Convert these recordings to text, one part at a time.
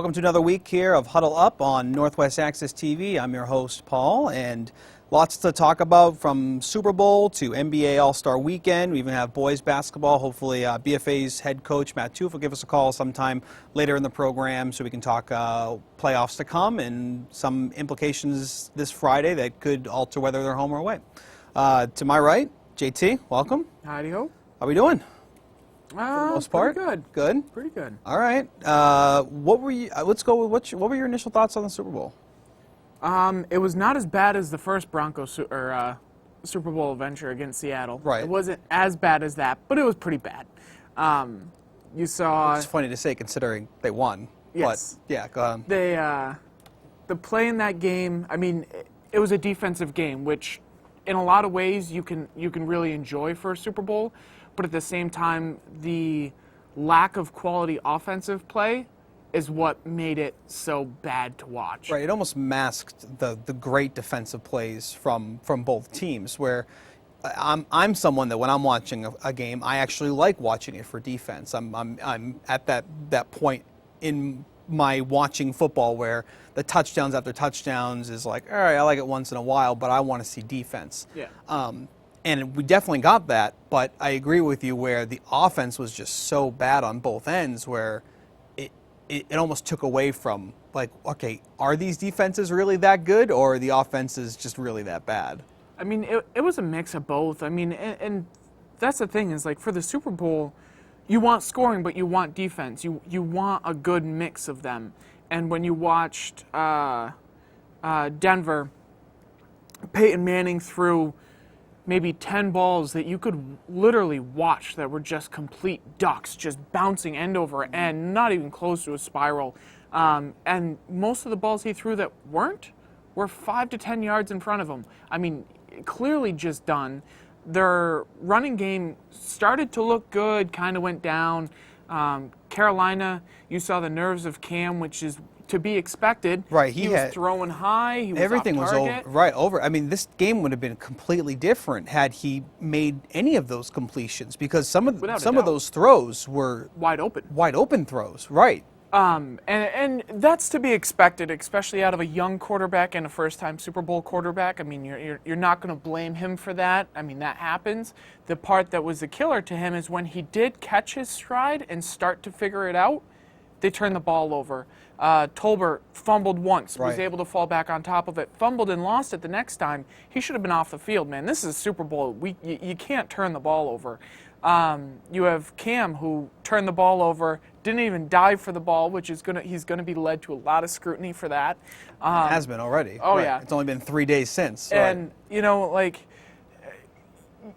Welcome to another week here of Huddle Up on Northwest Access TV. I'm your host, Paul, and lots to talk about from Super Bowl to NBA All-Star Weekend. We even have boys basketball. Hopefully BFA's head coach, Matt Toof, will give us a call sometime later in the program so we can talk playoffs to come and some implications this Friday that could alter whether they're home or away. To my right, JT, welcome. Howdy-ho. How we doing? For the most part, good. Good. Pretty good. All right. What were you? Let's go with what were your initial thoughts on the Super Bowl? It was not as bad as the first Broncos Super Bowl adventure against Seattle. Right. It wasn't as bad as that, but it was pretty bad. You saw. It's funny to say considering they won. Yes. But yeah, go on. The play in that game. I mean, it was a defensive game, which, in a lot of ways, you can really enjoy for a Super Bowl. But at the same time, the lack of quality offensive play is what made it so bad to watch. Right, it almost masked the great defensive plays from both teams. Where I'm someone that when I'm watching a game, I actually like watching it for defense. I'm at that point in my watching football where the touchdowns after touchdowns is like, all right, I like it once in a while, but I want to see defense. Yeah. And we definitely got that, but I agree with you where the offense was just so bad on both ends where it almost took away from, like, okay, are these defenses really that good or are the offenses just really that bad? I mean, it was a mix of both. I mean, and that's the thing is, like, for the Super Bowl, you want scoring, but you want defense. You want a good mix of them. And when you watched Denver, Peyton Manning threw maybe 10 balls that you could literally watch that were just complete ducks, just bouncing end over end, not even close to a spiral. And most of the balls he threw that weren't were 5 to 10 yards in front of him. I mean, clearly just done. Their running game started to look good, kind of went down. Carolina, you saw the nerves of Cam, which is to be expected. Right, he was throwing high. He was everything off target. was over. I mean, this game would have been completely different had he made any of those completions because some of those throws were wide open throws. Right. And that's to be expected, especially out of a young quarterback and a first-time Super Bowl quarterback. I mean, you're not going to blame him for that. I mean, that happens. The part that was the killer to him is when he did catch his stride and start to figure it out, they turned the ball over. Tolbert fumbled once, was able to fall back on top of it, fumbled and lost it the next time. He should have been off the field, man. This is a Super Bowl. You can't turn the ball over. You have Cam, who turned the ball over, didn't even dive for the ball, which is he's gonna be led to a lot of scrutiny for that. It has been already. Oh, yeah. It's only been 3 days since. And you know, like,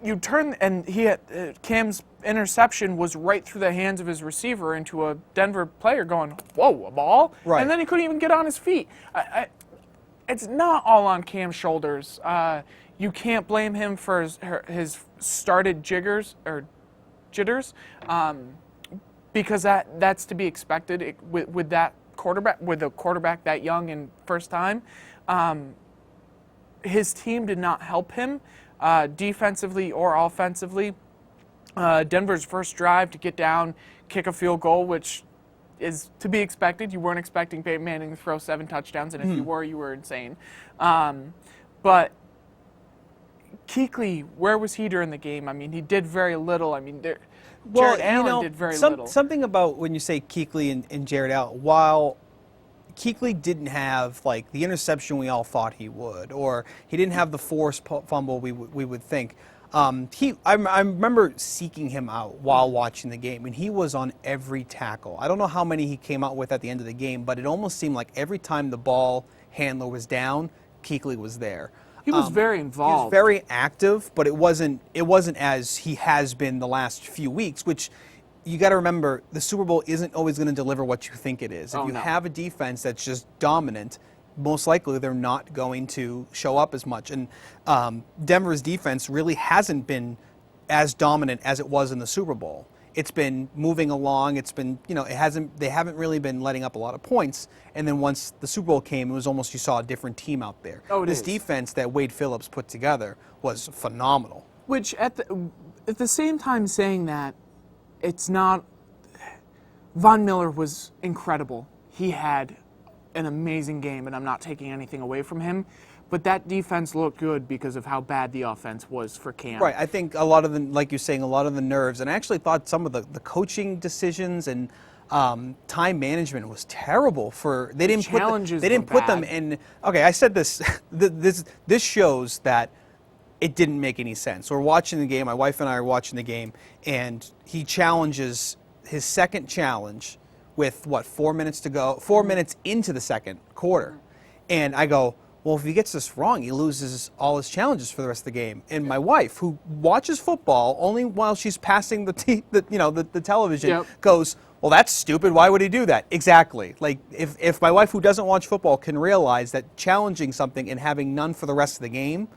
you turn and he had Cam's interception was right through the hands of his receiver into a Denver player going, whoa, a ball? Right. And then he couldn't even get on his feet. It's not all on Cam's shoulders. You can't blame him for his started jitters, because that's to be expected with a quarterback that young and first time. His team did not help him defensively or offensively. Denver's first drive to get down, kick a field goal, which is to be expected. You weren't expecting Peyton Manning to throw 7 touchdowns, and if you were insane. But Kuechly, where was he during the game? I mean, he did very little. I mean, Jared Allen did very little. Something about when you say Kuechly and Jared Allen, while Kuechly didn't have like the interception we all thought he would, or he didn't have the forced fumble we would think. I remember seeking him out while watching the game, and he was on every tackle. I don't know how many he came out with at the end of the game, but it almost seemed like every time the ball handler was down, Kuechly was there. He was very involved. He was very active, but it wasn't as he has been the last few weeks, which you got to remember, the Super Bowl isn't always going to deliver what you think it is. If you have a defense that's just dominant, most likely they're not going to show up as much. And Denver's defense really hasn't been as dominant as it was in the Super Bowl. It's been moving along. It's been, they haven't really been letting up a lot of points. And then once the Super Bowl came, it was almost you saw a different team out there. This defense that Wade Phillips put together was phenomenal. Which at the same time saying that, it's not. Von Miller was incredible. he had an amazing game, and I'm not taking anything away from him. But that defense looked good because of how bad the offense was for Cam. Right. I think a lot of the, like you're saying, a lot of the nerves, and I actually thought some of the coaching decisions and time management was terrible for. They didn't put them in. Okay, I said this. This shows that it didn't make any sense. We're watching the game. My wife and I are watching the game, and he challenges his second challenge with 4 minutes to go, 4 minutes into the second quarter, and I go, well, if he gets this wrong, he loses all his challenges for the rest of the game. And my wife, who watches football only while she's passing the television, goes, well, that's stupid. Why would he do that? Exactly. Like, if my wife, who doesn't watch football, can realize that challenging something and having none for the rest of the game,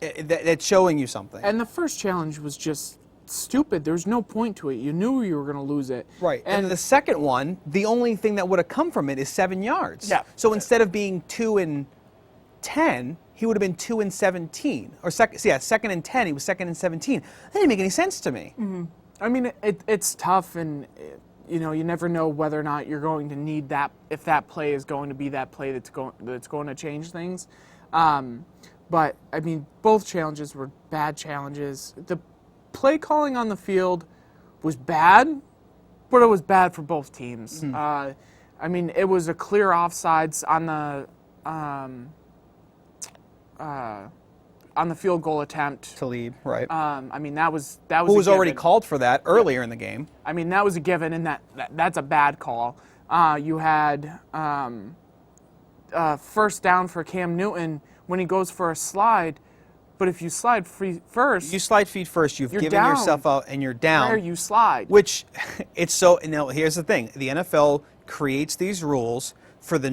that's showing you something. And the first challenge was just stupid. There was no point to it. You knew you were going to lose it. Right. And the second one, the only thing that would have come from it is 7 yards. Yeah. So instead of being 2 and 10, he would have been 2 and 17, or second and 10. He was second and 17. That didn't make any sense to me. Mm-hmm. I mean, it's tough, and you never know whether or not you're going to need that, if that play is going to be that play that's going to change things. But I mean, both challenges were bad challenges. The play calling on the field was bad, but it was bad for both teams. Mm-hmm. I mean, it was a clear offsides on the field goal attempt. Talib, right. I mean, that was who was already called for that earlier in the game. I mean, that was a given, and that's a bad call. You had first down for Cam Newton when he goes for a slide, but if you slide feet first, you've given yourself out and you're down. Where you slide. Which, it's so, here's the thing. The NFL creates these rules for the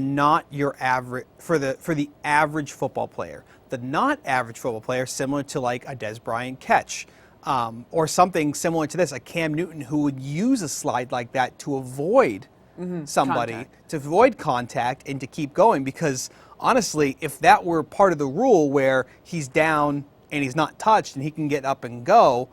average football player. The not average football player, similar to like a Des Bryant catch, or something similar to this, a Cam Newton who would use a slide like that to avoid somebody, to avoid contact and to keep going. Because honestly, if that were part of the rule where he's down and he's not touched and he can get up and go,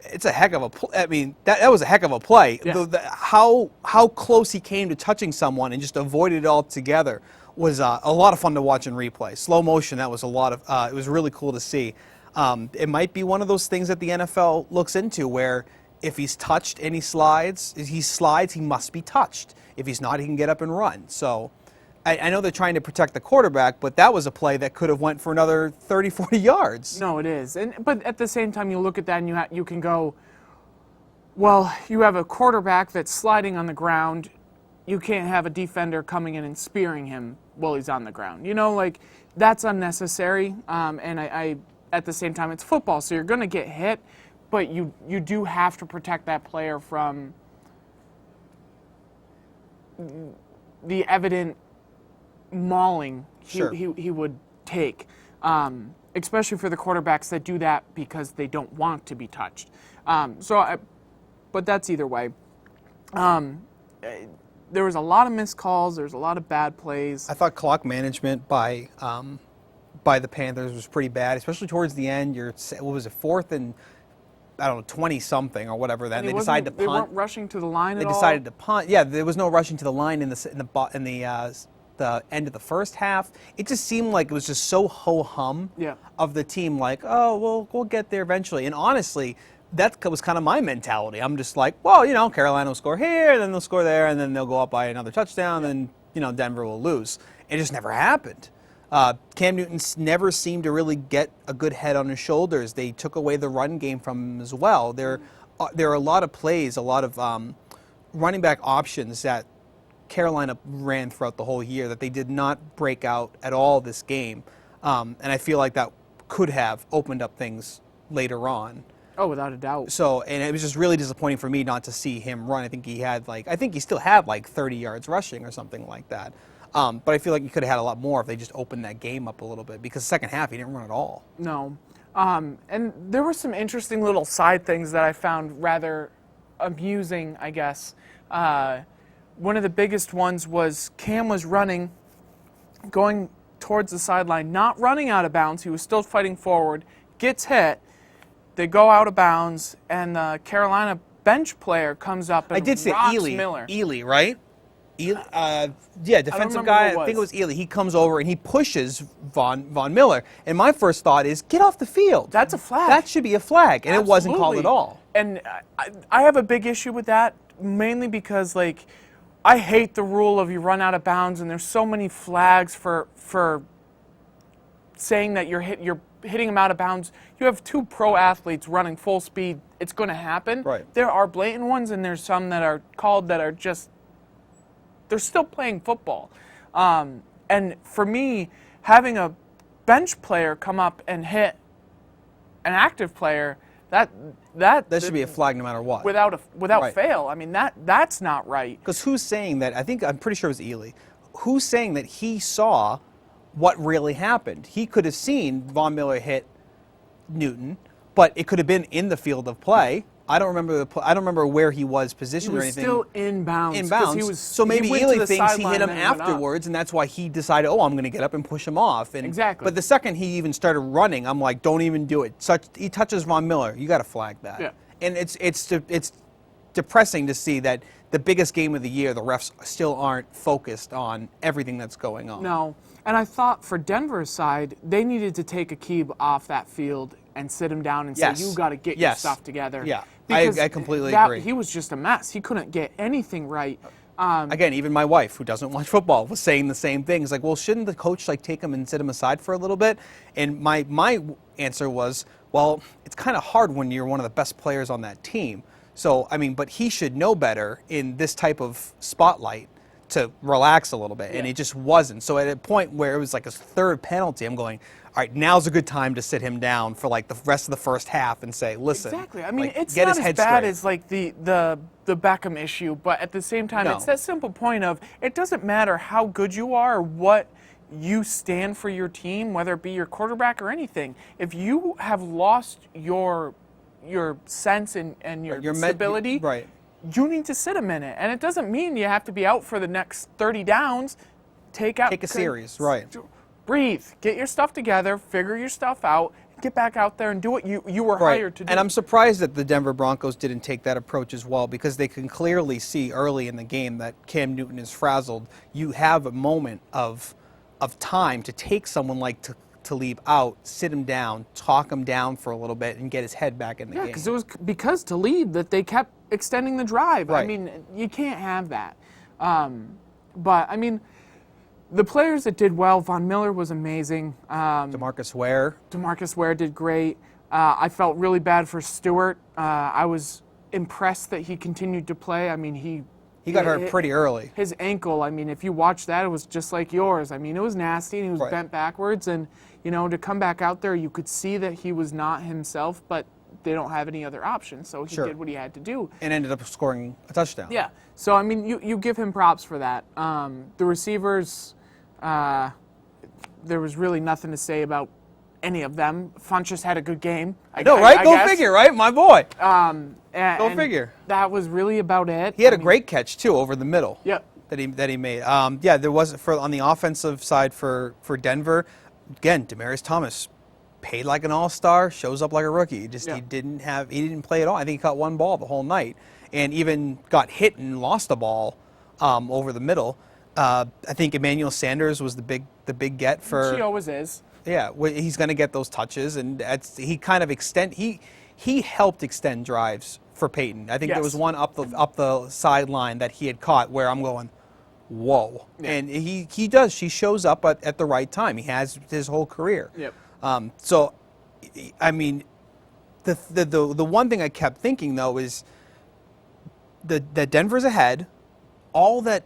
it's a heck of a I mean, that was a heck of a play. Yeah. How close he came to touching someone and just avoided it altogether was a lot of fun to watch in replay. Slow motion, that was a lot of, it was really cool to see. It might be one of those things that the NFL looks into where if he's touched and he slides, he must be touched. If he's not, he can get up and run. So I know they're trying to protect the quarterback, but that was a play that could have went for another 30, 40 yards. No, it is. But at the same time, you look at that and you can go, well, you have a quarterback that's sliding on the ground. You can't have a defender coming in and spearing him while he's on the ground. Like, that's unnecessary. And I at the same time, it's football, so you're going to get hit, but you do have to protect that player from the evident mauling he would take, especially for the quarterbacks that do that because they don't want to be touched. But that's either way. There was a lot of missed calls. There was a lot of bad plays. I thought clock management by the Panthers was pretty bad, especially towards the end. What was it, 4th and 20-something or whatever. Then they decided to punt. They weren't rushing to the line at all. They decided to punt. Yeah, there was no rushing to the line in the end of the first half. It just seemed like it was just so ho-hum of the team, like, oh, we'll get there eventually. And honestly, that was kind of my mentality. I'm just like, well, Carolina will score here, and then they'll score there, and then they'll go up by another touchdown, and then, Denver will lose. It just never happened. Cam Newton never seemed to really get a good head on his shoulders. They took away the run game from him as well. There are a lot of plays, a lot of running back options that Carolina ran throughout the whole year that they did not break out at all this game. And I feel like that could have opened up things later on. Oh, without a doubt. So, and it was just really disappointing for me not to see him run. I think he still had 30 yards rushing or something like that. But I feel like he could have had a lot more if they just opened that game up a little bit, because the second half he didn't run at all. No. And there were some interesting little side things that I found rather amusing, I guess. One of the biggest ones was Cam was running, going towards the sideline, not running out of bounds. He was still fighting forward, gets hit. They go out of bounds, and the Carolina bench player comes up and I did say rocks Ely. Miller. Ely, right? Defensive guy. I think it was Ely. He comes over and he pushes Von Miller. And my first thought is, get off the field. That's a flag. That should be a flag, and It wasn't called at all. And I have a big issue with that, mainly because like I hate the rule of you run out of bounds, and there's so many flags for saying that you're hitting them out of bounds. You have two pro athletes running full speed. It's going to happen. Right. There are blatant ones, and there's some that are called that are just, they're still playing football. And for me, having a bench player come up and hit an active player, that should be a flag no matter what. Without Right. fail. I mean, that's not right. Because who's saying that? I'm pretty sure it was Ely. Who's saying that he saw what really happened? He could have seen Von Miller hit Newton, but it could have been in the field of play. I don't remember where he was positioned or anything. He was still inbounds. Inbounds. So maybe Ely thinks he hit him afterwards, and that's why he decided, I'm going to get up and push him off. And, exactly. But the second he even started running, I'm like, don't even do it. He touches Von Miller. You got to flag that. Yeah. And it's depressing to see that the biggest game of the year, the refs still aren't focused on everything that's going on. No. And I thought for Denver's side, they needed to take Akib off that field and sit him down and say, you got to get your stuff together. Yeah, I completely agree. He was just a mess. He couldn't get anything right. Again, even my wife, who doesn't watch football, was saying the same thing. It's like, well, shouldn't the coach take him and sit him aside for a little bit? And my answer was, well, it's kind of hard when you're one of the best players on that team. So, but he should know better in this type of spotlight to relax a little bit, and it just wasn't. So at a point where it was like a third penalty, I'm going, all right, now's a good time to sit him down for like the rest of the first half and say, listen. Exactly. get It's not his as head bad straight. as like the Beckham issue, but at the same time, No. it's that simple point of it doesn't matter how good you are or what you stand for your team, whether it be your quarterback or anything. If you have lost your sense and your stability, right. You need to sit a minute. And it doesn't mean you have to be out for the next 30 downs. Take a series, right. Breathe. Get your stuff together. Figure your stuff out. Get back out there and do what you were hired to do. And I'm surprised that the Denver Broncos didn't take that approach as well, because they can clearly see early in the game that Cam Newton is frazzled. You have a moment of time to take someone like Talib out, sit him down, talk him down for a little bit, and get his head back in the game. Yeah, because it was because Talib that they kept extending the drive. Right. I mean, you can't have that. But, the players that did well, Von Miller was amazing. DeMarcus Ware Did great. I felt really bad for Stewart. I was impressed that he continued to play. he got hurt pretty early. His ankle, if you watch that, it was just like yours. It was nasty, and he was bent backwards. And, to come back out there, you could see that he was not himself, but they don't have any other option. So he did what he had to do. And ended up scoring a touchdown. Yeah. So, you give him props for that. The receivers, there was really nothing to say about any of them. Funchess had a good game. Go figure, right? My boy. Go figure. That was really about it. He had a great catch, too, over the middle. Yep. That he made. There was on the offensive side for Denver. Again, Demaryius Thomas paid like an all-star, shows up like a rookie. He didn't play at all. I think he caught one ball the whole night, and even got hit and lost a ball over the middle. I think Emmanuel Sanders was the big get for. She always is. Yeah, he's going to get those touches, and he kind of he helped extend drives for Peyton. I think there was one up the sideline that he had caught where I'm going, whoa. Yeah. And he does. He shows up at the right time. He has his whole career. Yep. So, the one thing I kept thinking though is that Denver's ahead. All that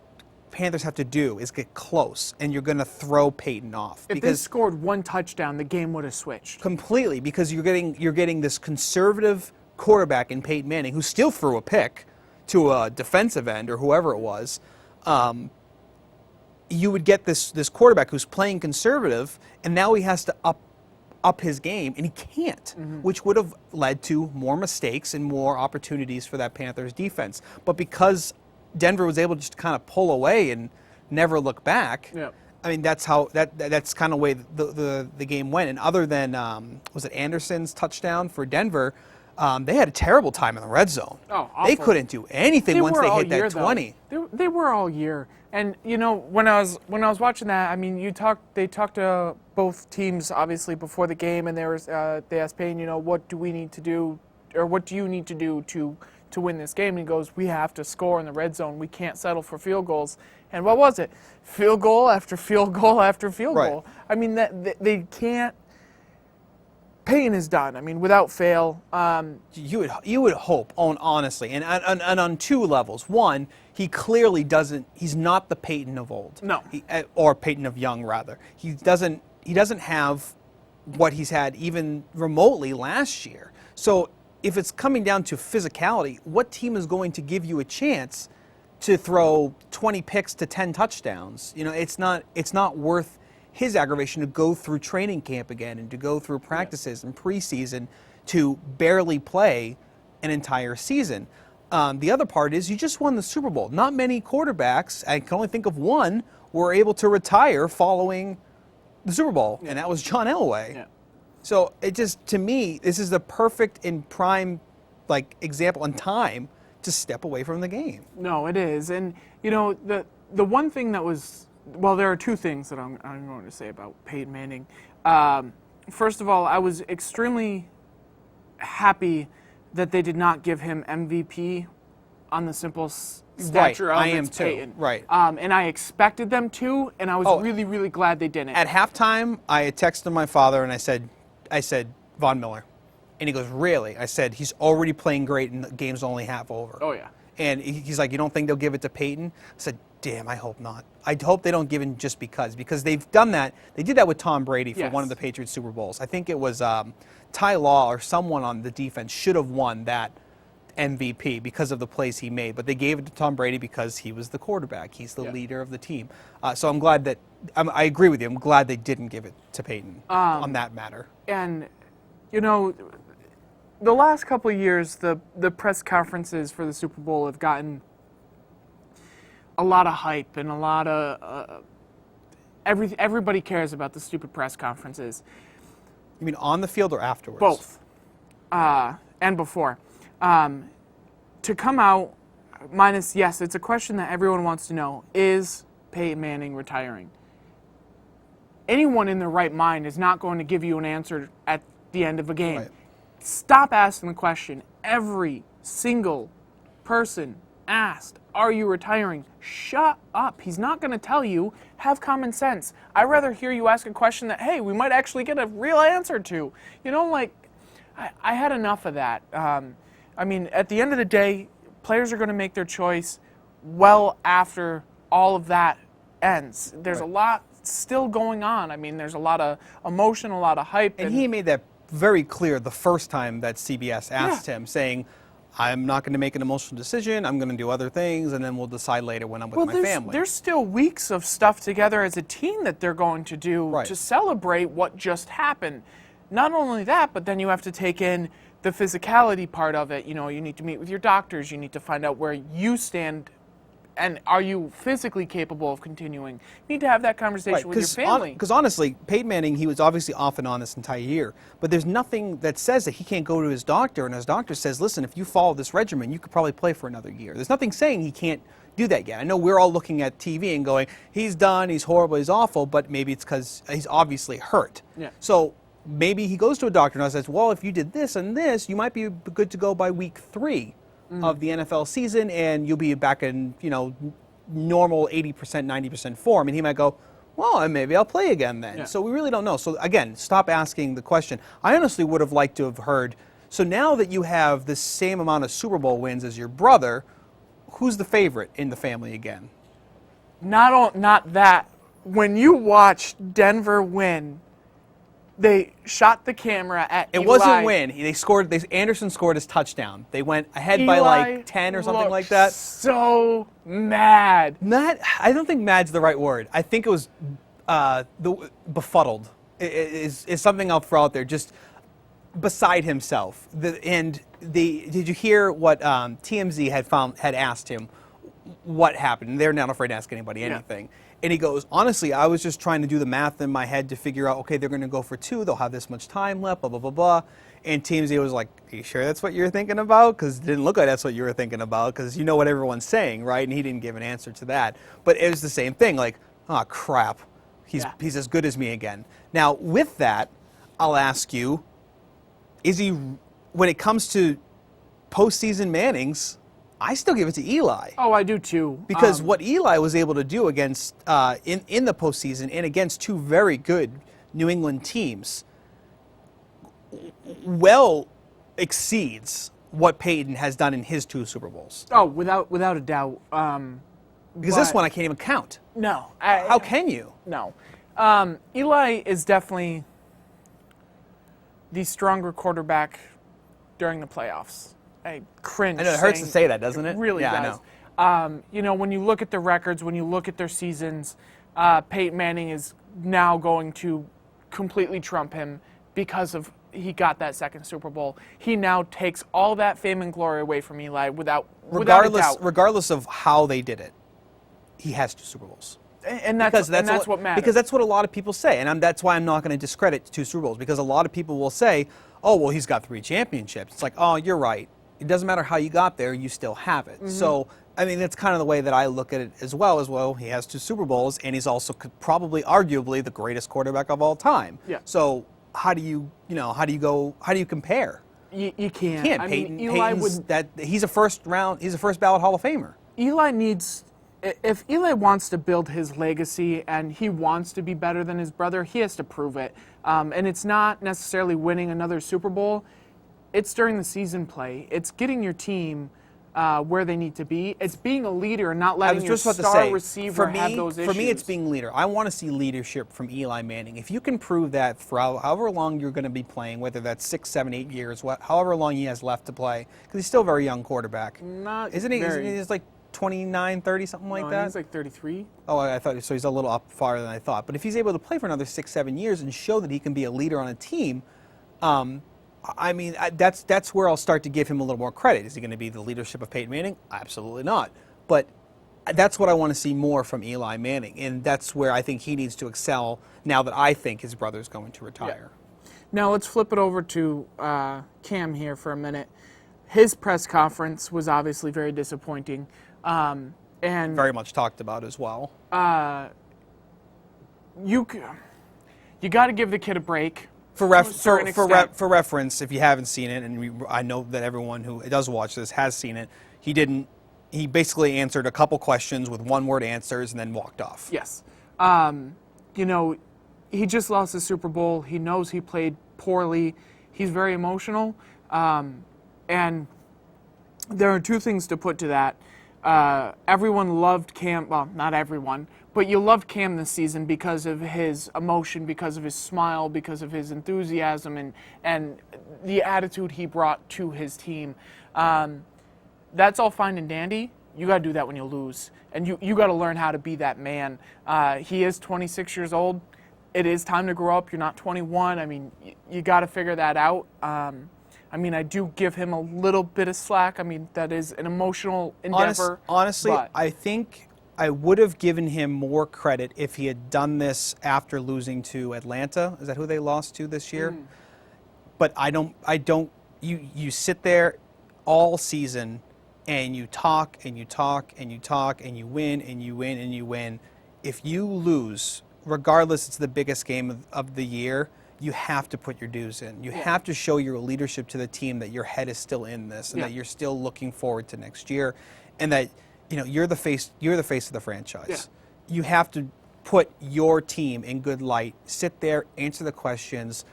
Panthers have to do is get close, and you're going to throw Peyton off. If they scored one touchdown, the game would have switched completely, because you're getting this conservative quarterback in Peyton Manning, who still threw a pick to a defensive end or whoever it was. You would get this quarterback who's playing conservative, and now he has to up his game, and he can't, which would have led to more mistakes and more opportunities for that Panthers defense. But because Denver was able to just kind of pull away and never look back. Yep. That's how that's kind of the way the game went. And other than was it Anderson's touchdown for Denver, they had a terrible time in the red zone. Oh, awful. They couldn't do anything once they hit that 20. They were all year, And when I was watching that, I mean, they talked to both teams obviously before the game, and they asked Payne, what do we need to do, or what do you need to do to win this game? And he goes, we have to score in the red zone. We can't settle for field goals. And what was it? Field goal after field goal after field goal. I mean, they can't. Payne is done. I mean, without fail. You would hope, honestly, and on two levels. One, he clearly doesn't. He's not the Peyton of old. No. Or Peyton of young, rather. He doesn't have what he's had even remotely last year. So if it's coming down to physicality, what team is going to give you a chance to throw 20 picks to 10 touchdowns? It's not worth his aggravation to go through training camp again and to go through practices and preseason to barely play an entire season. The other part is you just won the Super Bowl. Not many quarterbacks, I can only think of one, were able to retire following the Super Bowl, and that was John Elway. Yeah. So it just, to me, this is the perfect and prime example and time to step away from the game. No, it is. And, the one thing that was, well, there are two things that I'm going to say about Peyton Manning. First of all, I was extremely happy that they did not give him MVP on the simple stature of Peyton. Right. And I expected them to, and I was really, really glad they didn't. At halftime, I had texted my father and I said, Von Miller. And he goes, really? I said, he's already playing great and the game's only half over. Oh, yeah. And he's like, you don't think they'll give it to Peyton? I said, damn, I hope not. I hope they don't give it just because they've done that. They did that with Tom Brady for one of the Patriots Super Bowls. I think it was Ty Law or someone on the defense should have won that MVP because of the plays he made. But they gave it to Tom Brady because he was the quarterback. He's the leader of the team. So I'm glad that I agree with you. I'm glad they didn't give it to Peyton on that matter. And, the last couple of years, the press conferences for the Super Bowl have gotten a lot of hype and a lot of everybody cares about the stupid press conferences. You mean on the field or afterwards? Both, and before. To come out minus, yes, it's a question that everyone wants to know: is Peyton Manning retiring? Anyone in their right mind is not going to give you an answer at the end of a game. Right. Stop asking the question. Every single person asked, are you retiring? Shut up. He's not going to tell you. Have common sense. I'd rather hear you ask a question that, hey, we might actually get a real answer to. I had enough of that. I mean, at the end of the day, players are going to make their choice well after all of that ends. There's a lot still going on. I mean, there's a lot of emotion, a lot of hype. And he made that very clear the first time that CBS asked him, saying, I'm not going to make an emotional decision. I'm going to do other things, and then we'll decide later when I'm with my family. There's still weeks of stuff together as a team that they're going to do to celebrate what just happened. Not only that, but then you have to take in the physicality part of it. You need to meet with your doctors. You need to find out where you stand, and are you physically capable of continuing. You need to have that conversation with your family. Because honestly, Peyton Manning, he was obviously off and on this entire year, but there's nothing that says that he can't go to his doctor, and his doctor says, listen, if you follow this regimen, you could probably play for another year. There's nothing saying he can't do that yet. I know we're all looking at TV and going, he's done, he's horrible, he's awful, but maybe it's because he's obviously hurt. Yeah. So maybe he goes to a doctor and says, well, if you did this and this, you might be good to go by week 3 of the NFL season, and you'll be back in, normal 80%, 90% form. And he might go, well, and maybe I'll play again then. Yeah. So we really don't know. So again, stop asking the question. I honestly would have liked to have heard, so now that you have the same amount of Super Bowl wins as your brother, who's the favorite in the family again? Not that. When you watch Denver win, they shot the camera at Eli. It wasn't win. They scored. Anderson scored his touchdown. They went ahead by like 10 or something like that. So mad. Mad? I don't think mad's the right word. I think it was befuddled. Is something I'll throw out there. Just beside himself. Did you hear what TMZ had asked him? What happened? They're not afraid to ask anybody anything. And he goes, honestly, I was just trying to do the math in my head to figure out, okay, they're going to go for 2. They'll have this much time left, blah, blah, blah, blah. And TMZ was like, are you sure that's what you're thinking about? Because it didn't look like that's what you were thinking about, because you know what everyone's saying, right? And he didn't give an answer to that. But it was the same thing, like, oh, crap, he's as good as me again. Now, with that, I'll ask you, is he, when it comes to postseason Mannings, I still give it to Eli. Oh, I do too. Because what Eli was able to do against in the postseason and against 2 very good New England teams well exceeds what Peyton has done in his 2 Super Bowls. Oh, without a doubt. Because this one I can't even count. No. How can you? No. Eli is definitely the stronger quarterback during the playoffs. I cringe. I know it hurts to say that, doesn't it? It really does. I know. You know, when you look at the records, when you look at their seasons, Peyton Manning is now going to completely trump him because of he got that 2nd Super Bowl. He now takes all that fame and glory away from Eli without a doubt. Regardless of how they did it, he has 2 Super Bowls. And that's what matters. Because that's what a lot of people say, and that's why I'm not going to discredit 2 Super Bowls, because a lot of people will say, oh, well, he's got 3 championships. It's like, oh, you're right. It doesn't matter how you got there, you still have it. Mm-hmm. So, I mean, that's kind of the way that I look at it as well. He has 2 Super Bowls, and he's also probably, arguably, the greatest quarterback of all time. Yeah. So, how do you compare? You can't. You can't. I mean, Eli he's a first ballot Hall of Famer. Eli needs, if Eli wants to build his legacy and he wants to be better than his brother, he has to prove it. And it's not necessarily winning another Super Bowl. It's during the season play. It's getting your team where they need to be. It's being a leader and not letting your star receiver have those issues. For me, it's being a leader. I want to see leadership from Eli Manning. If you can prove that for however long you're going to be playing, whether that's 6, 7, 8 years, however long he has left to play, because he's still a very young quarterback. Isn't he? He's like 29, 30, something like that? He's like 33. Oh, I thought so. He's a little up farther than I thought. But if he's able to play for another 6, 7 years and show that he can be a leader on a team, I mean, that's where I'll start to give him a little more credit. Is he going to be the leadership of Peyton Manning? Absolutely not. But that's what I want to see more from Eli Manning, and that's where I think he needs to excel now that I think his brother's going to retire. Yeah. Now let's flip it over to Cam here for a minute. His press conference was obviously very disappointing. And very much talked about as well. You got to give the kid a break. For reference, if you haven't seen it, and I know that everyone who does watch this has seen it, he basically answered a couple questions with one-word answers and then walked off. Yes. You know, he just lost the Super Bowl. He knows he played poorly. He's very emotional. And there are 2 things to put to that. Everyone loved Cam. Well, not everyone, but you loved Cam this season because of his emotion, because of his smile, because of his enthusiasm, and the attitude he brought to his team. That's all fine and dandy. You got to do that when you lose, and you got to learn how to be that man. He is 26 years old. It is time to grow up. You're not 21. I mean, you got to figure that out. I mean, I do give him a little bit of slack. I mean, that is an emotional endeavor. Honestly, I think I would have given him more credit if he had done this after losing to Atlanta. Is that who they lost to this year? But I don't. You sit there all season and you talk and you talk and you talk and you win and you win and you win. If you lose, regardless it's the biggest game of the year, you have to put your dues in. You have to show your leadership to the team that your head is still in this and that you're still looking forward to next year, and that you're the face of the franchise. You have to put your team in good light. Sit there, answer the questions.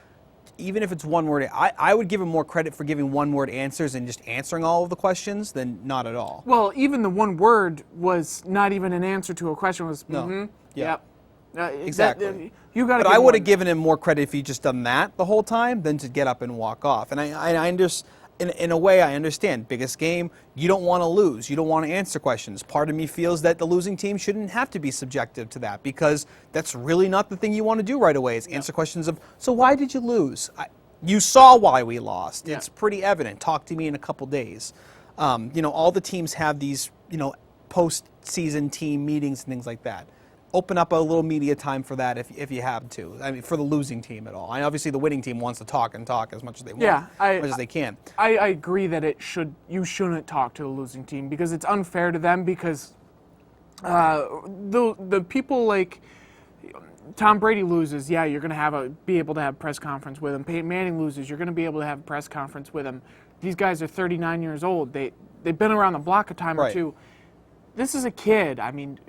Even if it's one word, I would give him more credit for giving one-word answers and just answering all of the questions than not at all. Well, even the one word was not even an answer to a question. It was yep. Exactly. You got. But I would have given him more credit if he just done that the whole time than to get up and walk off. And I understand. In a way, I understand. Biggest game, you don't want to lose. You don't want to answer questions. Part of me feels that the losing team shouldn't have to be subjective to that, because that's really not the thing you want to do right away, is answer questions of, so why did you lose? You saw why we lost. It's pretty evident. Talk to me in a couple days. All the teams have these, post-season team meetings and things like that. open up a little media time for that if you have to. I mean, for the losing team at all. And obviously the winning team wants to talk as much as they want, as much as they can. I agree that you shouldn't talk to the losing team because it's unfair to them because the people like Tom Brady loses, yeah, you're going to be able to have a press conference with him. Peyton Manning loses, you're going to be able to have a press conference with him. These guys are 39 years old. They've been around the block a time or two. This is a kid. I mean,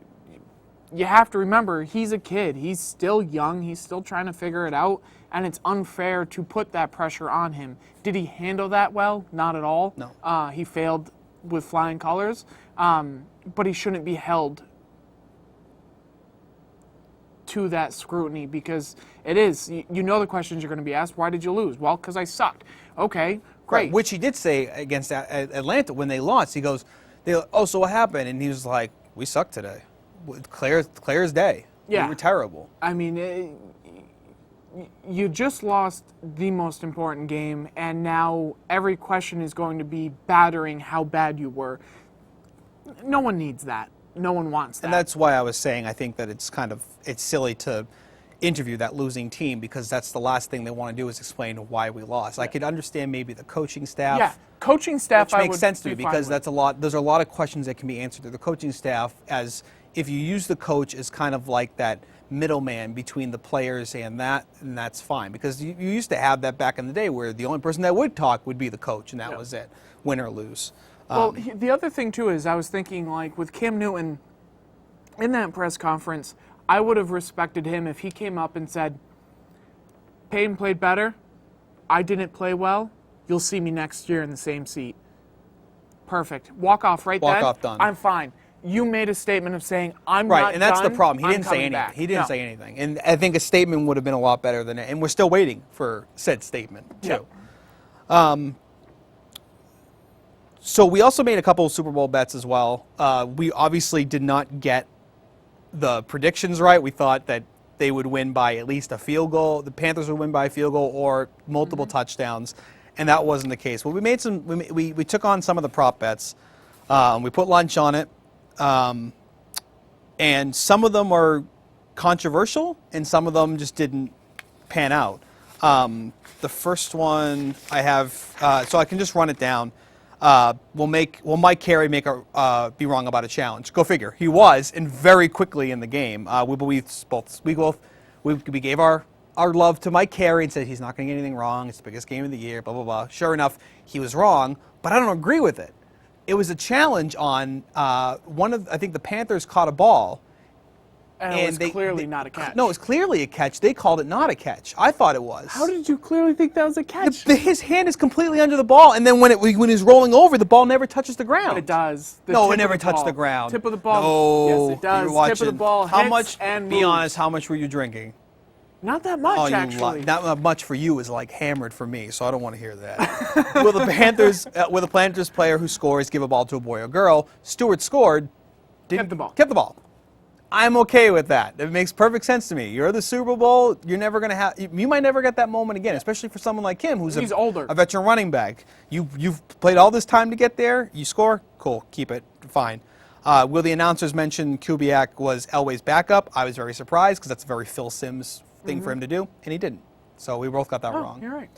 you have to remember, he's a kid. He's still young. He's still trying to figure it out, and it's unfair to put that pressure on him. Did he handle that well? Not at all. No. He failed with flying colors, but he shouldn't be held to that scrutiny because it is. You know the questions you're going to be asked. Why did you lose? Well, because I sucked. Okay, great. Right, which he did say against Atlanta when they lost. He goes, "Oh, so what happened?" And he was like, "We sucked today. Clear as day. Yeah. We were terrible." I mean, you just lost the most important game, and now every question is going to be battering how bad you were. No one needs that. No one wants that. And that's why I was saying I think that it's silly to interview that losing team because that's the last thing they want to do is explain why we lost. I could understand maybe the coaching staff. Yeah, coaching staff which makes sense to me because that's a lot. Those are a lot of questions that can be answered through the coaching staff as if you use the coach as kind of like that middleman between the players and that's fine. Because you used to have that back in the day where the only person that would talk would be the coach, and that was it, win or lose. Well, the other thing, too, is I was thinking, like, with Cam Newton, in that press conference, I would have respected him if he came up and said, Peyton played better, I didn't play well, you'll see me next year in the same seat. Perfect. Walk off right then. Walk off, done. I'm fine. You made a statement of saying, I'm right, not and that's done, the problem. He I'm didn't say coming anything. back. He didn't No. say anything. And I think a statement would have been a lot better than it. And we're still waiting for said statement, too. Yeah. So we also made a couple of Super Bowl bets as well. We obviously did not get the predictions right. We thought that they would win by at least a field goal. The Panthers would win by a field goal or multiple touchdowns, and that wasn't the case. Well, we made some. We took on some of the prop bets. We put lunch on it, and some of them are controversial, and some of them just didn't pan out. The first one I have, so I can just run it down. Will Mike Carey be wrong about a challenge? Go figure. He was, and very quickly in the game. We gave our love to Mike Carey and said he's not going to get anything wrong. It's the biggest game of the year. Blah blah blah. Sure enough, he was wrong, but I don't agree with it. It was a challenge on I think the Panthers caught a ball. And it was clearly not a catch. No, it was clearly a catch. They called it not a catch. I thought it was. How did you clearly think that was a catch? His hand is completely under the ball, and then when he's rolling over, the ball never touches the ground. But it does. No, it never touched the ground. Tip of the ball. No, Yes, it does. you were watching. Tip of the ball How hits much? and Be moves. honest. How much were you drinking? Not that much, actually. Not much for you is like hammered for me, so I don't want to hear that. Will the Panthers player who scores give a ball to a boy or girl? Stewart scored. Kept the ball. Kept the ball. I'm okay with that. It makes perfect sense to me. You're the Super Bowl. You're never going to have. You might never get that moment again, especially for someone like him, who's older, a veteran running back. You've played all this time to get there. You score. Cool. Keep it. Fine. Will the announcers mention Kubiak was Elway's backup? I was very surprised because that's a very Phil Simms thing for him to do, and he didn't. So we both got that wrong. You're right.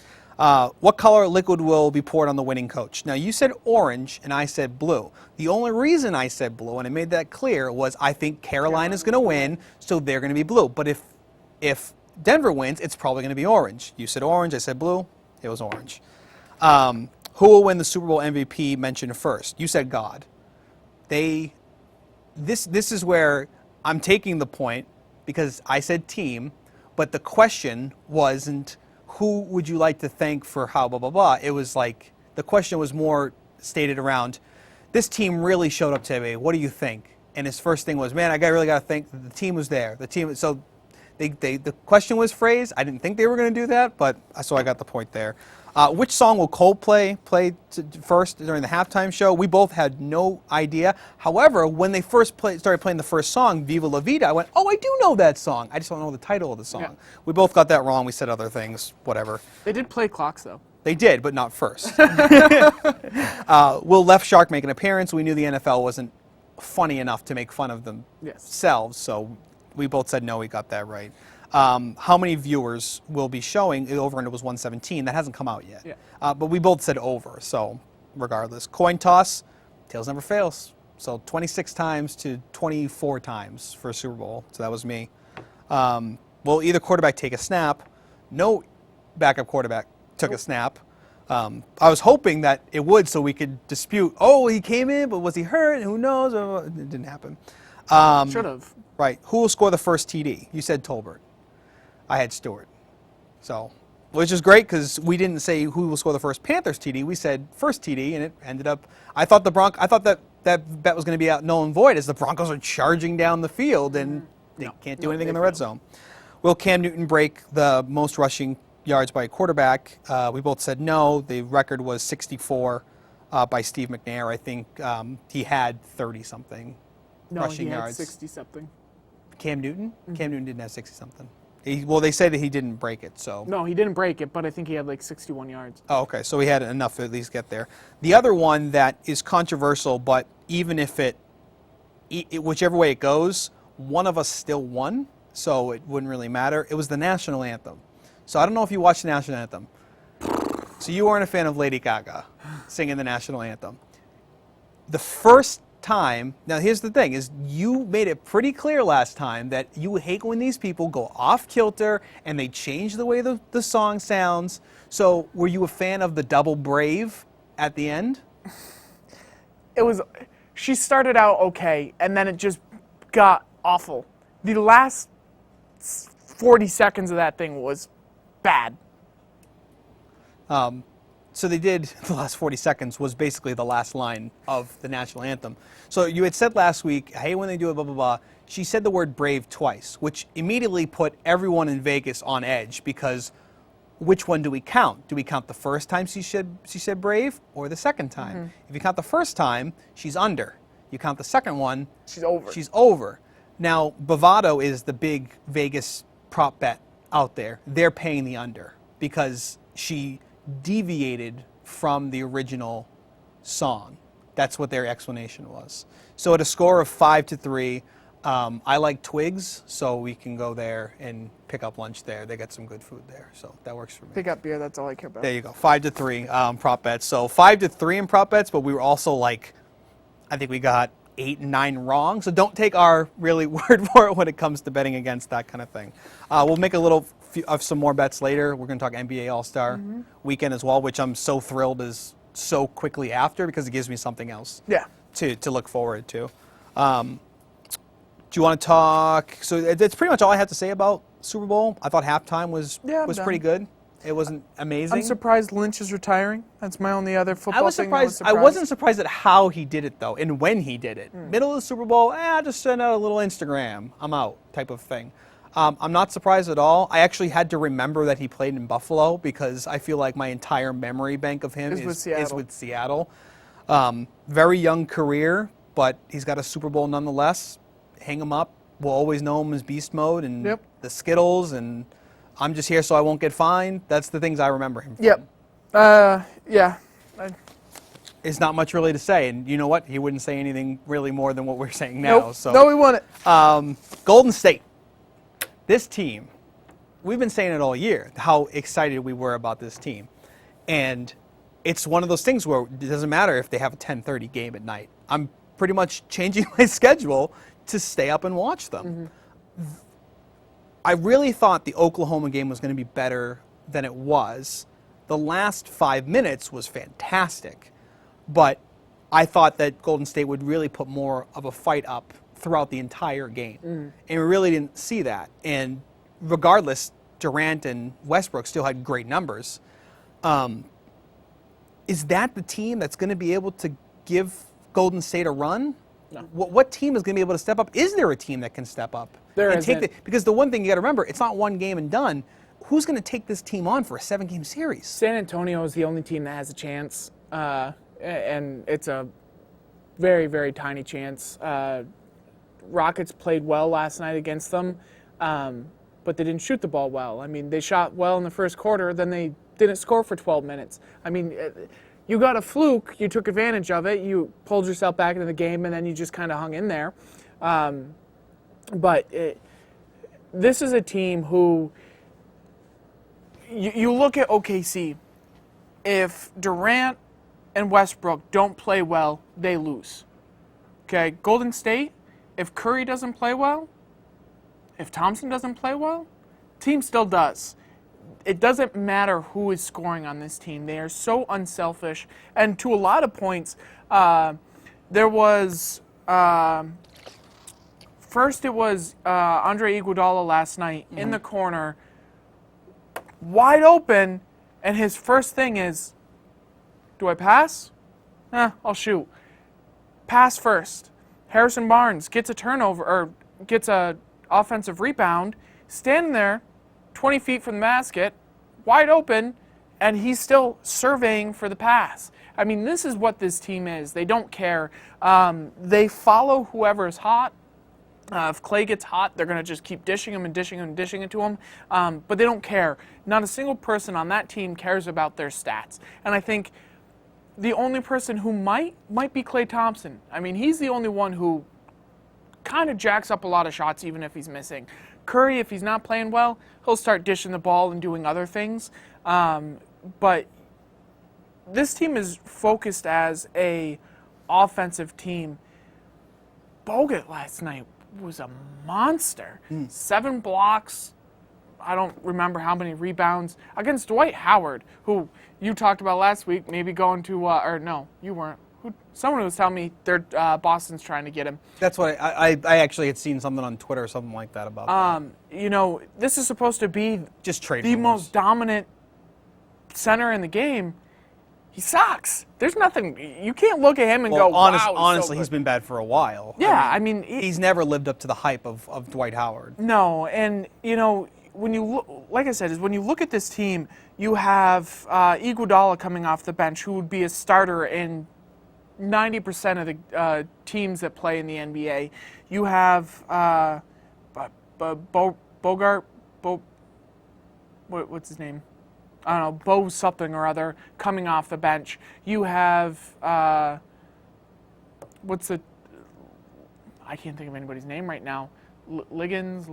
What color liquid will be poured on the winning coach? Now, you said orange, and I said blue. The only reason I said blue, and I made that clear, was I think Carolina's going to win, so they're going to be blue. But if Denver wins, it's probably going to be orange. You said orange, I said blue. It was orange. Who will win the Super Bowl MVP mentioned first? You said God. This is where I'm taking the point, because I said team, but the question wasn't, who would you like to thank for how blah, blah, blah. It was like, the question was more stated around, this team really showed up today. What do you think? And his first thing was, man, I really got to thank the team was there. So the question was phrased. I didn't think they were going to do that, but so I got the point there. Which song will Coldplay play first during the halftime show? We both had no idea. However, when they first started playing the first song, Viva La Vida, I went, oh, I do know that song. I just don't know the title of the song. Yeah. We both got that wrong. We said other things, whatever. They did play clocks, though. They did, but not first. Will Left Shark make an appearance? We knew the NFL wasn't funny enough to make fun of themselves, so We both said no, we got that right. How many viewers will be showing? The over-under was 117. That hasn't come out yet. Yeah. But we both said over, so regardless. Coin toss, tails never fails. So 26 times to 24 times for a Super Bowl. So that was me. Will either quarterback take a snap? No backup quarterback took a snap. I was hoping that it would so we could dispute, oh, he came in, but was he hurt? Who knows? It didn't happen. Should have. Right. Who will score the first TD? You said Tolbert. I had Stewart. So, which is great because we didn't say who will score the first Panthers TD. We said first TD, and it ended up. I thought that bet was going to be out null and void as the Broncos are charging down the field and they can't do anything in the red zone. Will Cam Newton break the most rushing yards by a quarterback? We both said no. The record was 64 by Steve McNair. I think he had 30-something rushing yards. No, he had 60-something. Cam Newton? Mm-hmm. Cam Newton didn't have 60-something. Well, they say that he didn't break it, so. No, he didn't break it, but I think he had like 61 yards. Oh, okay, so he had enough to at least get there. The other one that is controversial, but even if whichever way it goes, one of us still won, so it wouldn't really matter. It was the national anthem. So I don't know if you watched the national anthem. So you weren't a fan of Lady Gaga singing the national anthem. The first time, now here's the thing, is you made it pretty clear last time that you hate when these people go off kilter and they change the way the song sounds. So were you a fan of the double brave at the end? She started out okay, and then it just got awful. The last 40 seconds of that thing was bad. So they did, the last 40 seconds was basically the last line of the national anthem. So you had said last week, I hate when they do it, blah, blah, blah. She said the word brave twice, which immediately put everyone in Vegas on edge because which one do we count? Do we count the first time she said brave or the second time? Mm-hmm. If you count the first time, she's under. You count the second one, she's over. She's over. Now, Bovado is the big Vegas prop bet out there. They're paying the under because she deviated from the original song. That's what their explanation was. So at a score of 5-3, I like Twigs, so we can go there and pick up lunch there. They got some good food there, so that works for me. Pick up beer, that's all I care about. There you go, 5-3 prop bets. So 5-3 in prop bets, but we were also like, I think we got 8 and 9 wrong. So don't take our really word for it when it comes to betting against that kind of thing. We'll make a little of some more bets later. We're going to talk NBA All-Star Weekend as well, which I'm so thrilled is so quickly after because it gives me something else to look forward to. Do you want to talk? So that's pretty much all I have to say about Super Bowl. I thought halftime was pretty good. It wasn't amazing. I'm surprised Lynch is retiring. That's my only other football thing. I wasn't surprised at how he did it, though, and when he did it. Middle of the Super Bowl, I'll just send out a little Instagram. I'm out type of thing. I'm not surprised at all. I actually had to remember that he played in Buffalo because I feel like my entire memory bank of him is with Seattle. Very young career, but he's got a Super Bowl nonetheless. Hang him up. We'll always know him as Beast Mode and the Skittles, and I'm just here so I won't get fined. That's the things I remember him from. Yeah. It's not much really to say, and you know what? He wouldn't say anything really more than what we're saying now. Nope. So, no, we won it. Golden State. This team, we've been saying it all year, how excited we were about this team. And it's one of those things where it doesn't matter if they have a 10:30 game at night. I'm pretty much changing my schedule to stay up and watch them. I really thought the Oklahoma game was going to be better than it was. The last 5 minutes was fantastic, but I thought that Golden State would really put more of a fight up throughout the entire game. And we really didn't see that. And regardless, Durant and Westbrook still had great numbers. Is that the team that's going to be able to give Golden State a run? No. What team is going to be able to step up? Is there a team that can step up? Because the one thing you got to remember, it's not one game and done. Who's going to take this team on for a 7-game series? San Antonio is the only team that has a chance, and it's a very, very tiny chance. Rockets played well last night against them, but they didn't shoot the ball well. I mean, they shot well in the first quarter, then they didn't score for 12 minutes. I mean, you got a fluke, you took advantage of it, you pulled yourself back into the game, and then you just kind of hung in there. But this is a team who you look at OKC. If Durant and Westbrook don't play well, they lose. Okay, Golden State, if Curry doesn't play well, if Thompson doesn't play well, team still does. It doesn't matter who is scoring on this team. They are so unselfish. And to a lot of points, there was, first it was Andre Iguodala last night in the corner, wide open, and his first thing is, do I pass? I'll shoot. Pass first. Harrison Barnes gets a turnover, or gets a offensive rebound, standing there 20 feet from the basket, wide open, and he's still surveying for the pass. I mean, this is what this team is. They don't care. They follow whoever is hot. If Clay gets hot, they're going to just keep dishing him and dishing him and dishing it to him. But they don't care. Not a single person on that team cares about their stats. And I think the only person who might be Clay Thompson. I mean, he's the only one who kind of jacks up a lot of shots even if he's missing. Curry, if he's not playing well, he'll start dishing the ball and doing other things. But this team is focused as a offensive team. Bogut last night was a monster. 7 blocks. I don't remember how many rebounds against Dwight Howard, who you talked about last week, maybe going to, or no, you weren't. Someone was telling me Boston's trying to get him. That's what I actually had seen something on Twitter or something like that about that. You know, this is supposed to be just trade the most dominant center in the game. He sucks. There's nothing. You can't look at him and go, wow. Honestly, so he's been bad for a while. Yeah, he's never lived up to the hype of Dwight Howard. No, and you know, when you look, like I said, is when you look at this team, you have Iguodala coming off the bench, who would be a starter in 90% of the teams that play in the NBA. You have Bogart, what's his name? I don't know, Bo something or other coming off the bench. You have I can't think of anybody's name right now. Lemons,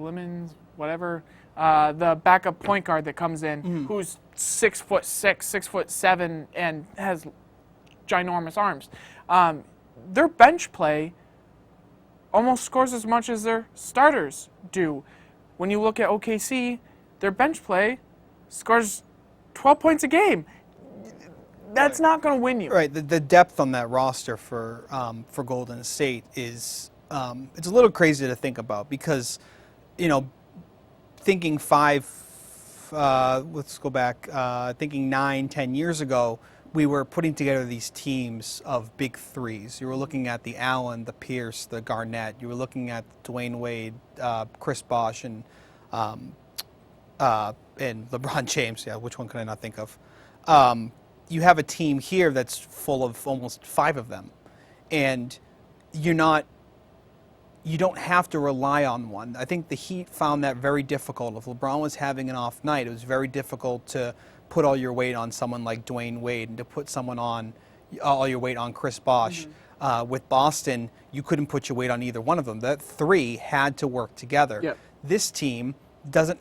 whatever. The backup point guard that comes in, who's 6'6", 6'7", and has ginormous arms. Their bench play almost scores as much as their starters do. When you look at OKC, their bench play scores 12 points a game. That's not going to win you. Right. The depth on that roster for Golden State is it's a little crazy to think about because, you know, thinking let's go back, thinking 9, 10 years ago, we were putting together these teams of big threes. You were looking at the Allen, the Pierce, the Garnett. You were looking at Dwayne Wade, Chris Bosh, and LeBron James. Yeah, which one could I not think of? You have a team here that's full of almost 5 of them, and you don't have to rely on one. I think the Heat found that very difficult. If LeBron was having an off night, it was very difficult to put all your weight on someone like Dwayne Wade and to put someone on all your weight on Chris Bosh. With Boston, you couldn't put your weight on either one of them. That 3 had to work together. Yep. This team doesn't.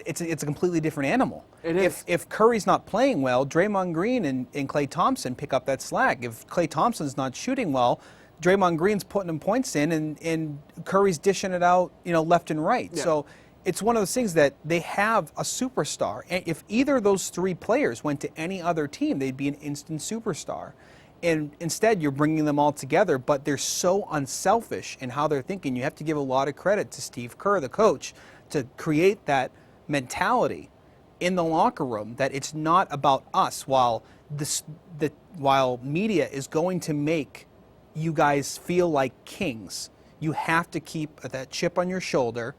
It's a completely different animal. It is. If Curry's not playing well, Draymond Green and Klay Thompson pick up that slack. If Klay Thompson's not shooting well, Draymond Green's putting them points in, and Curry's dishing it out, left and right. Yeah. So it's one of those things that they have a superstar. And if either of those 3 players went to any other team, they'd be an instant superstar. And instead, you're bringing them all together, but they're so unselfish in how they're thinking. You have to give a lot of credit to Steve Kerr, the coach, to create that mentality in the locker room that it's not about us. While media is going to make you guys feel like kings, you have to keep that chip on your shoulder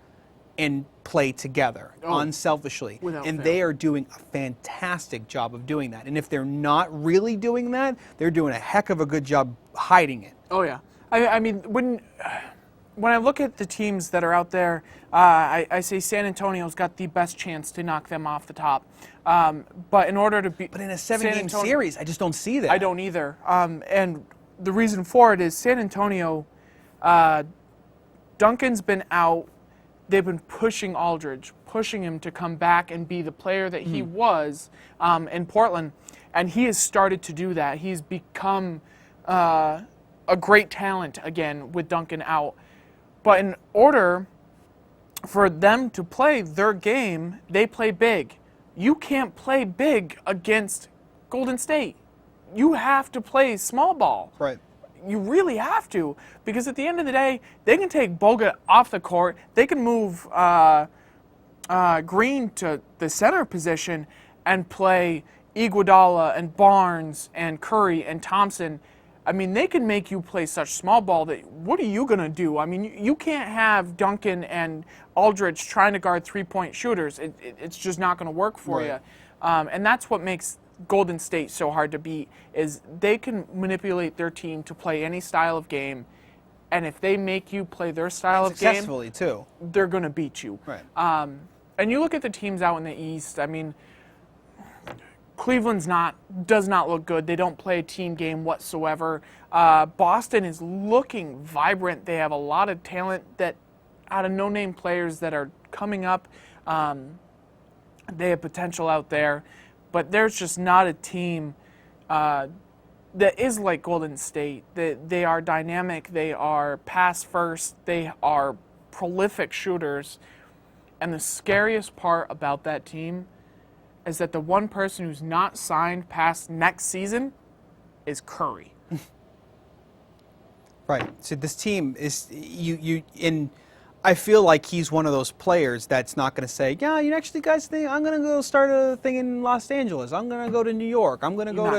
and play together unselfishly. And fail. They are doing a fantastic job of doing that. And if they're not really doing that, they're doing a heck of a good job hiding it. Oh, yeah. I mean, when I look at the teams that are out there, I say San Antonio's got the best chance to knock them off the top. But in order to be... But in a 7-game series, I just don't see that. I don't either. And the reason for it is San Antonio, Duncan's been out. they've been pushing Aldridge, pushing him to come back and be the player that he was in Portland. And he has started to do that. He's become a great talent again with Duncan out. But in order for them to play their game, they play big. You can't play big against Golden State. You have to play small ball. Right. You really have to, because at the end of the day, they can take Bogut off the court. They can move Green to the center position and play Iguodala and Barnes and Curry and Thompson. I mean, they can make you play such small ball that what are you going to do? I mean, you can't have Duncan and Aldridge trying to guard three-point shooters. It's just not going to work for you. And that's what makes Golden State so hard to beat, is they can manipulate their team to play any style of game, and if they make you play their style of game, successfully too, they're going to beat you. Right. And you look at the teams out in the East. I mean, Cleveland's does not look good. They don't play a team game whatsoever. Boston is looking vibrant. They have a lot of talent that out of no-name players that are coming up. They have potential out there. But there's just not a team that is like Golden State. They are dynamic. They are pass first. They are prolific shooters. And the scariest part about that team is that the one person who's not signed past next season is Curry. Right. So this team is I feel like he's one of those players that's not going to say, yeah, you actually guys think I'm going to go start a thing in Los Angeles. I'm going to go to New York. I'm going to go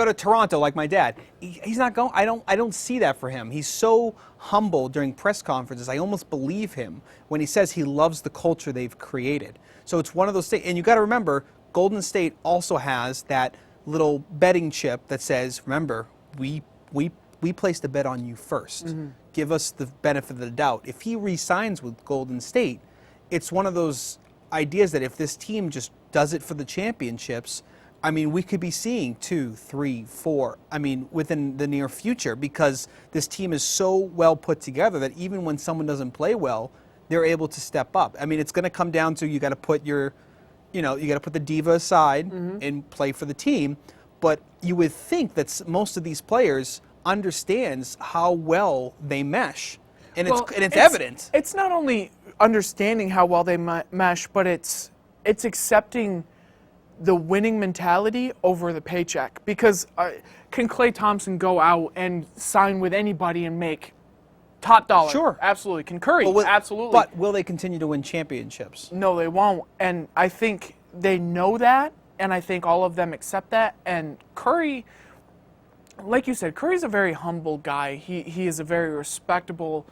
to Toronto like my dad. He's not going. I don't see that for him. He's so humble during press conferences. I almost believe him when he says he loves the culture they've created. So it's one of those things. And you got to remember, Golden State also has that little betting chip that says, remember, we placed a bet on you first. Mm-hmm. Give us the benefit of the doubt. If he re-signs with Golden State, it's one of those ideas that if this team just does it for the championships, I mean, we could be seeing 2, 3, 4, I mean, within the near future, because this team is so well put together that even when someone doesn't play well, they're able to step up. I mean, it's going to come down to you got to put the diva aside and play for the team. But you would think that most of these players understands how well they mesh, and it's evident. It's not only understanding how well they mesh, but it's accepting the winning mentality over the paycheck. Because can Klay Thompson go out and sign with anybody and make top dollar? Sure, absolutely. Can Curry? Absolutely. But will they continue to win championships? No, they won't. And I think they know that, and I think all of them accept that. And Curry, like you said, Curry's a very humble guy. He is a very respectable,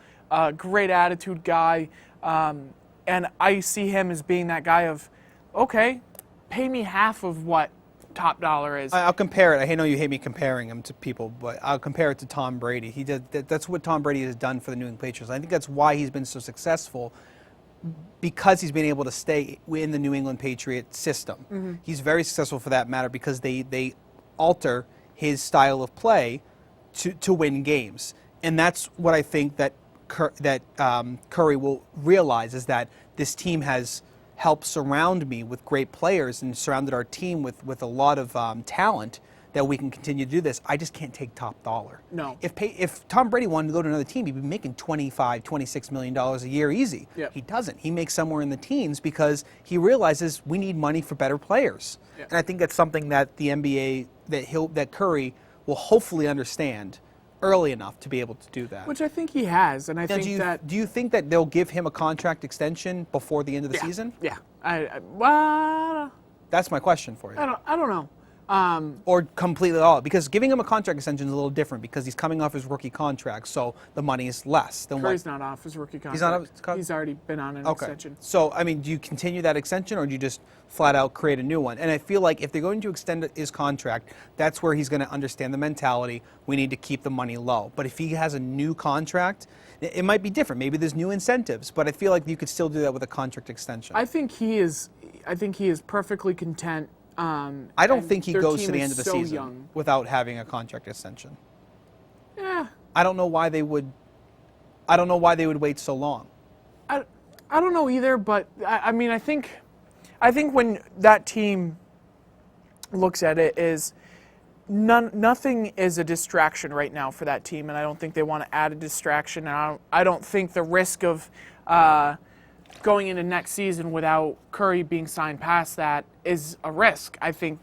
great attitude guy. And I see him as being that guy of, okay, pay me half of what top dollar is. I'll compare it. I know you hate me comparing him to people, but I'll compare it to Tom Brady. That's what Tom Brady has done for the New England Patriots. I think that's why he's been so successful, because he's been able to stay in the New England Patriot system. Mm-hmm. He's very successful for that matter because they alter his style of play to win games. And that's what I think that Curry will realize, is that this team has helped surround me with great players and surrounded our team with a lot of talent that we can continue to do this. I just can't take top dollar. No. If Tom Brady wanted to go to another team, he'd be making $25, $26 million a year easy. Yep. He doesn't. He makes somewhere in the teens because he realizes we need money for better players. Yep. And I think that's something that the NBA, that Curry will hopefully understand early enough to be able to do that. Which I think he has, and do you think that they'll give him a contract extension before the end of the season? Yeah. Well, that's my question for you. I don't know. Or completely all, because giving him a contract extension is a little different because he's coming off his rookie contract, so the money is less than Curry's not off his rookie contract. He's not off. He's already been on an extension. So, I mean, do you continue that extension, or do you just flat out create a new one? And I feel like if they're going to extend his contract, that's where he's going to understand the mentality. We need to keep the money low. But if he has a new contract, it might be different. Maybe there's new incentives, but I feel like you could still do that with a contract extension. I think he is perfectly content. I don't think he goes to the end of the season without having a contract extension. Yeah. I don't know why they would wait so long. I don't know either, but I mean, I think when that team looks at it is nothing is a distraction right now for that team, and I don't think they want to add a distraction. And I don't think the risk of going into next season without Curry being signed past that is a risk. I think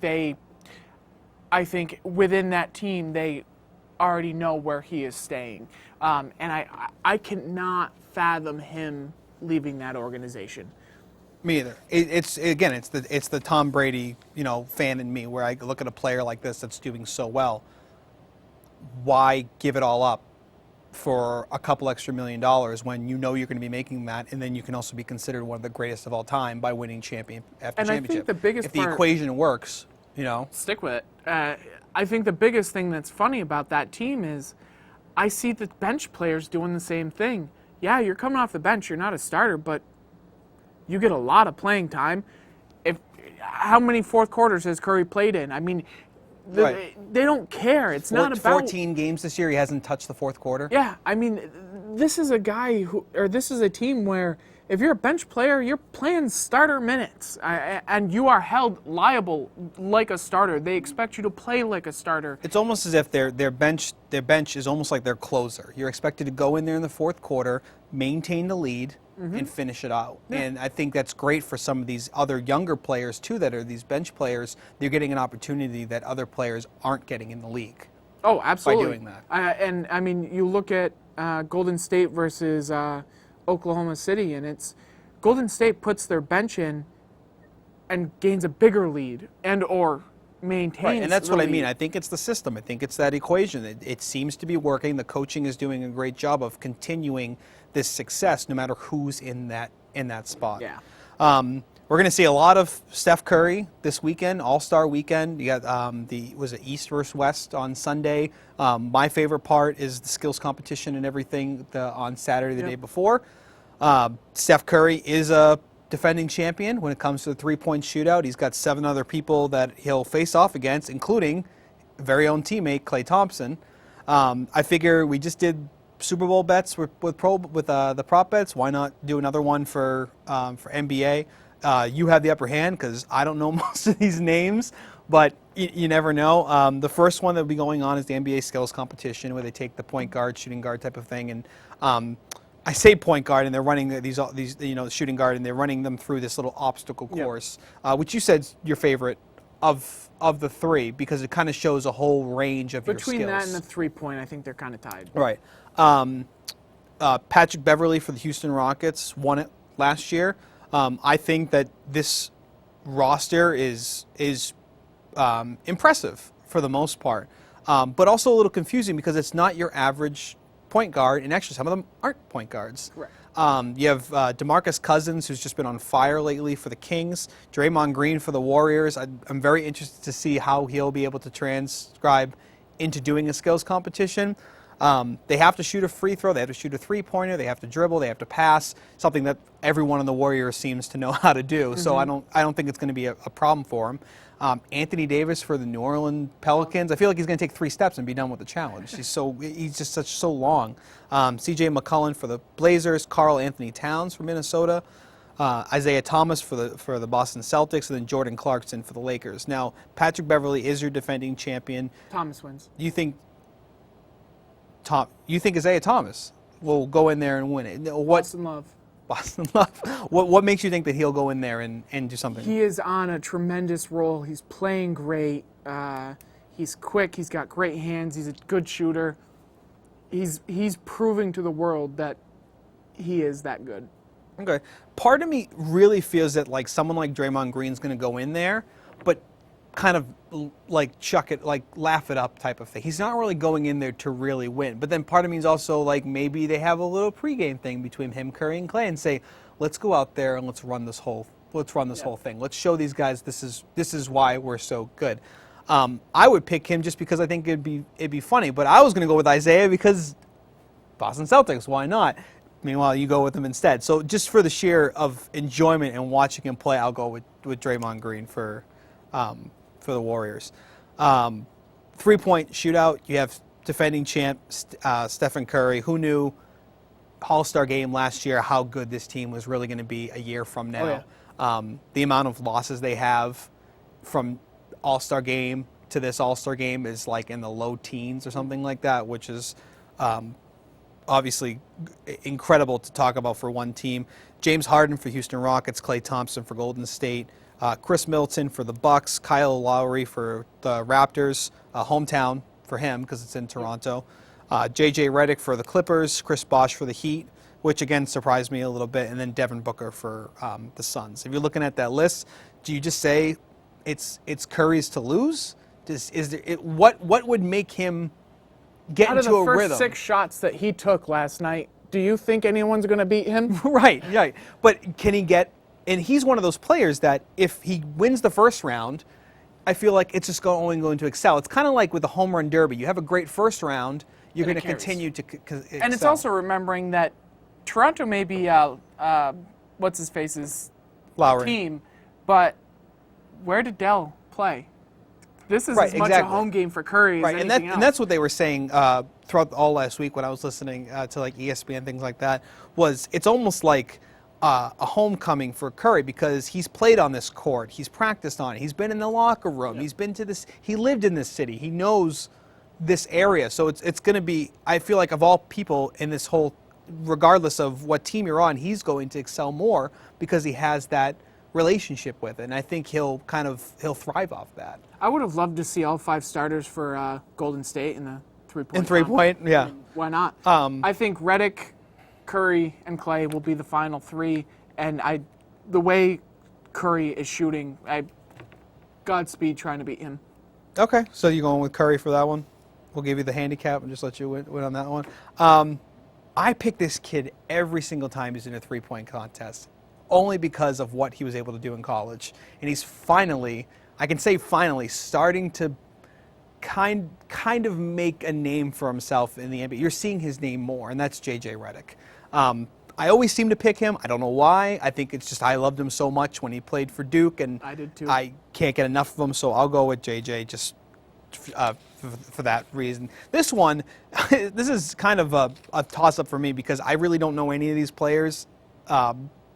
within that team they already know where he is staying, and I cannot fathom him leaving that organization. Me either. It's the Tom Brady, fan in me, where I look at a player like this that's doing so well. Why give it all up for a couple extra $1 million when you know you're going to be making that, and then you can also be considered one of the greatest of all time by winning champion after and championship? I think the biggest if the equation works, stick with it. I think the biggest thing that's funny about that team is I see the bench players doing the same thing. Yeah, you're coming off the bench, you're not a starter, but you get a lot of playing time. How many fourth quarters has Curry played in? I mean, they don't care. It's not about 14 games this year. He hasn't touched the fourth quarter. Yeah, I mean, this is this is a team where if you're a bench player, you're playing starter minutes, and you are held liable like a starter. They expect you to play like a starter. It's almost as if their bench is almost like their closer. You're expected to go in there in the fourth quarter, maintain the lead, and finish it out. Yeah. And I think that's great for some of these other younger players too that are these bench players. They're getting an opportunity that other players aren't getting in the league. Oh, absolutely. By doing that. And I mean, you look at Golden State versus Oklahoma City, and it's Golden State puts their bench in and gains a bigger lead or maintains. Right, and that's the what lead. I mean. I think it's the system. I think it's that equation. It seems to be working. The coaching is doing a great job of continuing this success, no matter who's in that spot. Yeah. We're going to see a lot of Steph Curry this weekend, All-Star weekend. You got was it East versus West on Sunday. My favorite part is the skills competition and everything on Saturday, the day before. Steph Curry is a defending champion when it comes to the three-point shootout. He's got 7 other people that he'll face off against, including very own teammate Klay Thompson. I figure we just did Super Bowl bets with the prop bets. Why not do another one for NBA? You have the upper hand because I don't know most of these names, but you never know. The first one that will be going on is the NBA skills competition, where they take the point guard, shooting guard type of thing, and I say point guard, and they're running these shooting guard, and they're running them through this little obstacle course, which you said your favorite of the 3 because it kind of shows a whole range of your skills. Between that and the 3-point, I think they're kind of tied. Right. Patrick Beverley for the Houston Rockets won it last year. I think that this roster is impressive for the most part, but also a little confusing because it's not your average point guard, and actually some of them aren't point guards. Correct. You have DeMarcus Cousins, who's just been on fire lately for the Kings. Draymond Green for the Warriors. I'm very interested to see how he'll be able to transcribe into doing a skills competition. They have to shoot a free throw. They have to shoot a three-pointer. They have to dribble. They have to pass, something that everyone on the Warriors seems to know how to do. So I don't think it's going to be a problem for him. Anthony Davis for the New Orleans Pelicans. I feel like he's going to take 3 steps and be done with the challenge. He's just so long. C.J. McCollum for the Blazers. Karl Anthony Towns for Minnesota. Isaiah Thomas for the Boston Celtics, and then Jordan Clarkson for the Lakers. Now, Patrick Beverley is your defending champion. Thomas wins. You think Isaiah Thomas will go in there and win it? Boston Love. What makes you think that he'll go in there and do something? He is on a tremendous roll. He's playing great. He's quick. He's got great hands. He's a good shooter. He's proving to the world that he is that good. Okay. Part of me really feels that like someone like Draymond Green's going to go in there, but kind of like chuck it, like laugh it up type of thing. He's not really going in there to really win. But then part of me is also like maybe they have a little pregame thing between him, Curry, and Klay, and say, let's go out there and let's run this whole thing. Let's show these guys this is why we're so good. I would pick him just because I think it'd be funny. But I was going to go with Isaiah because Boston Celtics. Why not? Meanwhile, you go with him instead. So just for the sheer of enjoyment and watching him play, I'll go with Draymond Green for the Warriors. 3-point shootout. You have defending champ Stephen Curry. Who knew All-Star game last year how good this team was really going to be a year from now. Oh, yeah. The amount of losses they have from All-Star game to this All-Star game is like in the low teens or something like that, which is obviously incredible to talk about for one team. James Harden for Houston Rockets, Klay Thompson for Golden State, Chris Middleton for the Bucks, Kyle Lowry for the Raptors, hometown for him because it's in Toronto, J.J. Redick for the Clippers, Chris Bosh for the Heat, which again surprised me a little bit, and then Devin Booker for the Suns. If you're looking at that list, do you just say it's Curry's to lose? What would make him get out into of the a first rhythm? 6 shots that he took last night, do you think anyone's going to beat him? Right. But can he get? And he's one of those players that if he wins the first round, I feel like it's just only going to excel. It's kind of like with the home run derby. You have a great first round, you're going to continue to excel. And it's also remembering that Toronto may be what's his face's Lowry team, but where did Dell play? This is as much a home game for Curry as anything else. And that's what they were saying throughout all last week when I was listening to like ESPN, things like that, was it's almost like a homecoming for Curry because he's played on this court, he's practiced on it, he's been in the locker room, he's been to this, he lived in this city, he knows this area. So it's going to be, I feel like of all people in this whole, regardless of what team you're on, he's going to excel more because he has that relationship with it, and I think he'll thrive off that. I would have loved to see all 5 starters for Golden State in the 3-point. In 3-point, yeah. I mean, why not? I think Redick, Curry, and Klay will be the final 3, and the way Curry is shooting, Godspeed trying to beat him. Okay, so you're going with Curry for that one? We'll give you the handicap and just let you win on that one. I pick this kid every single time he's in a 3-point contest, only because of what he was able to do in college. And he's finally, I can say finally, starting to kind of make a name for himself in the NBA. You're seeing his name more, and that's J.J. Redick. I always seem to pick him. I don't know why. I think it's just I loved him so much when he played for Duke, and I did too. I can't get enough of him, so I'll go with J.J. just for that reason. This one, this is kind of a toss-up for me because I really don't know any of these players.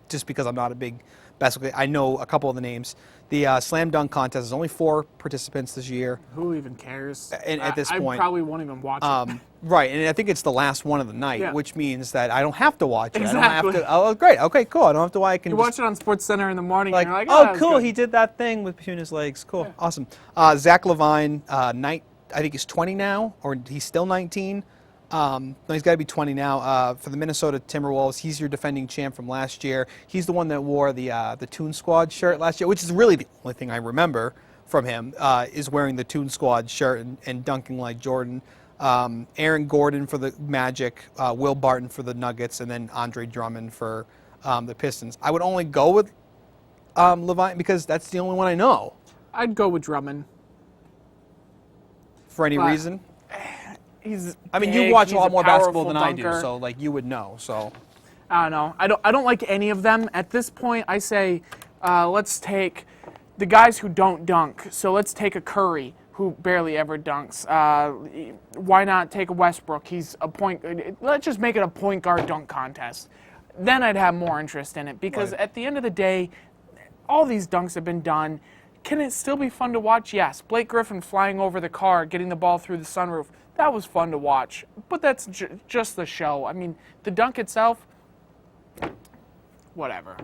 Just because I'm not a big basketball player. I know a couple of the names. The slam dunk contest is only 4 participants this year. Who even cares? And at this point, I probably won't even watch it. Right, and I think it's the last one of the night, which means that I don't have to watch it. Exactly. I don't have to. Oh, great. Okay, cool. I don't have to. I can. You watch it on SportsCenter in the morning. Like, and you're like, oh, cool. good. He did that thing with between his legs. Cool, awesome. Zach LaVine, I think he's 20 now, or he's still 19. No, he's got to be 20 now. For the Minnesota Timberwolves, he's your defending champ from last year. He's the one that wore the Toon Squad shirt last year, which is really the only thing I remember from him, is wearing the Toon Squad shirt and dunking like Jordan. Aaron Gordon for the Magic, Will Barton for the Nuggets, and then Andre Drummond for the Pistons. I would only go with LaVine because that's the only one I know. I'd go with Drummond. For any reason? He's you watch a lot more basketball than dunker. I do, so like you would know. So I don't know. I don't like any of them at this point. I say let's take the guys who don't dunk. So let's take a Curry who barely ever dunks. Why not take a Westbrook? He's a point. Let's just make it a point guard dunk contest. Then I'd have more interest in it because at the end of the day, all these dunks have been done. Can it still be fun to watch? Yes. Blake Griffin flying over the car, getting the ball through the sunroof. That was fun to watch, but that's just the show. I mean, the dunk itself, whatever.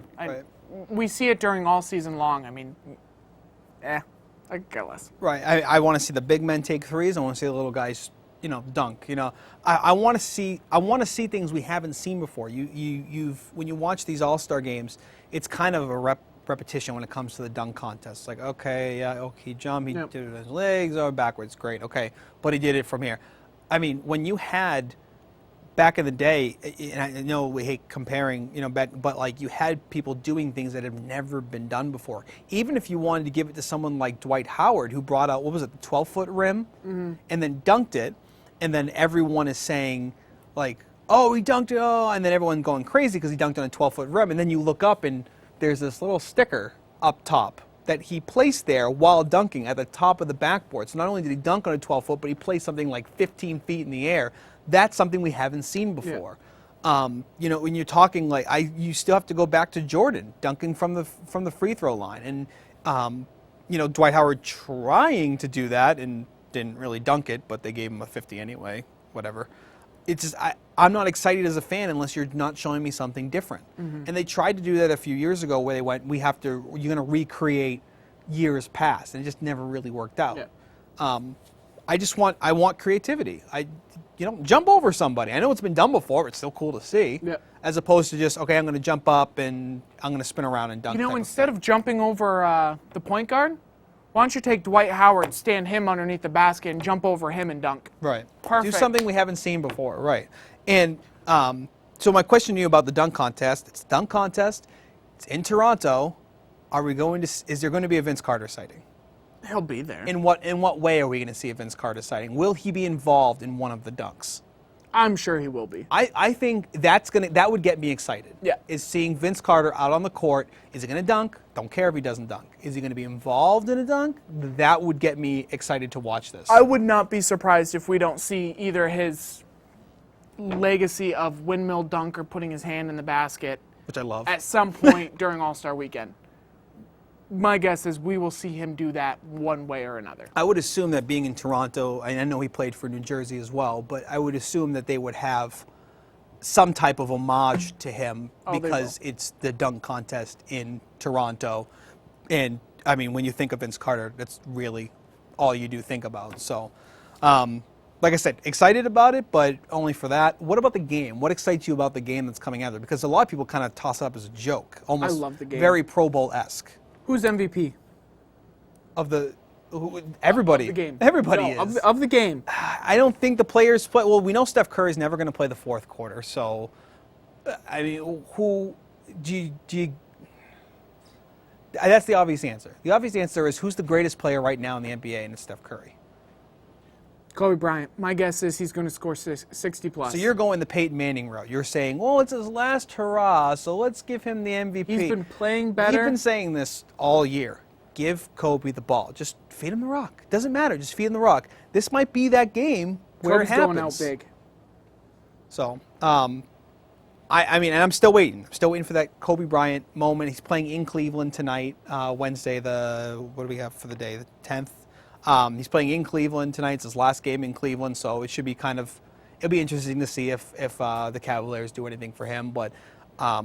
We see it during all season long. I mean, I could care less. Right. I want to see the big men take threes. I want to see the little guys, dunk. I want to see things we haven't seen before. When you watch these All-Star games, it's kind of a repetition when it comes to the dunk contest. Like, he jumped, he did it with his legs, backwards, great, okay, but he did it from here. I mean, when you had, back in the day, and I know we hate comparing, but like you had people doing things that have never been done before. Even if you wanted to give it to someone like Dwight Howard, who brought out, the 12-foot rim, and then dunked it, and then everyone is saying, like, oh, he dunked it, and then everyone going crazy because he dunked on a 12-foot rim, and then you look up and there's this little sticker up top that he placed there while dunking at the top of the backboard. So not only did he dunk on a 12-foot, but he placed something like 15 feet in the air. That's something we haven't seen before. You know, when you're talking like you still have to go back to Jordan dunking from the free throw line, and you know, Dwight Howard trying to do that and didn't really dunk it, but they gave him a 50 anyway. Whatever. It's just I'm not excited as a fan unless you're not showing me something different. And they tried to do that a few years ago, where they went, you're going to recreate years past, and it just never really worked out. Yeah. I want creativity. Jump over somebody. I know it's been done before, but it's still cool to see. Yeah. As opposed to just, okay, I'm going to jump up and I'm going to spin around and dunk. You know, instead of jumping over the point guard, why don't you take Dwight Howard, stand him underneath the basket, and jump over him and dunk? Right. Perfect. Do something we haven't seen before. Right. And so my question to you about the dunk contest, it's a dunk contest. It's in Toronto. Is there going to be a Vince Carter sighting? He'll be there. In what way are we going to see a Vince Carter sighting? Will he be involved in one of the dunks? I'm sure he will be. I think that would get me excited. Yeah. Is seeing Vince Carter out on the court. Is he going to dunk? Don't care if he doesn't dunk. Is he going to be involved in a dunk? That would get me excited to watch this. I would not be surprised if we don't see either his legacy of windmill dunk or putting his hand in the basket, which I love, at some point during All-Star Weekend. My guess is we will see him do that one way or another. I would assume that being in Toronto, and I know he played for New Jersey as well, but I would assume that they would have some type of homage to him because it's the dunk contest in Toronto. And, I mean, when you think of Vince Carter, that's really all you do think about. So, like I said, excited about it, but only for that. What about the game? What excites you about the game that's coming out there? Because a lot of people kind of toss it up as a joke, almost I love the game. Very Pro Bowl-esque. Who's MVP? Everybody. Of the game. Everybody is. is. Of the game. I don't think the players play. Well, we know Steph Curry's never going to play the fourth quarter. So, I mean, who do you that's the obvious answer. The obvious answer is who's the greatest player right now in the NBA, and it's Steph Curry. Kobe Bryant. My guess is he's going to score 60 plus. So you're going the Peyton Manning route. You're saying, well, it's his last hurrah, so let's give him the MVP. He's been playing better. You've been saying this all year. Give Kobe the ball. Just feed him the rock. Doesn't matter. Just feed him the rock. This might be that game where Kobe's it happens. going out big. So, I mean, and I'm still waiting. I'm still waiting for that Kobe Bryant moment. He's playing in Cleveland tonight, Wednesday. What do we have for the day? The 10th. He's playing in Cleveland tonight. It's his last game in Cleveland, so it should be it'll be interesting to see if the Cavaliers do anything for him. But I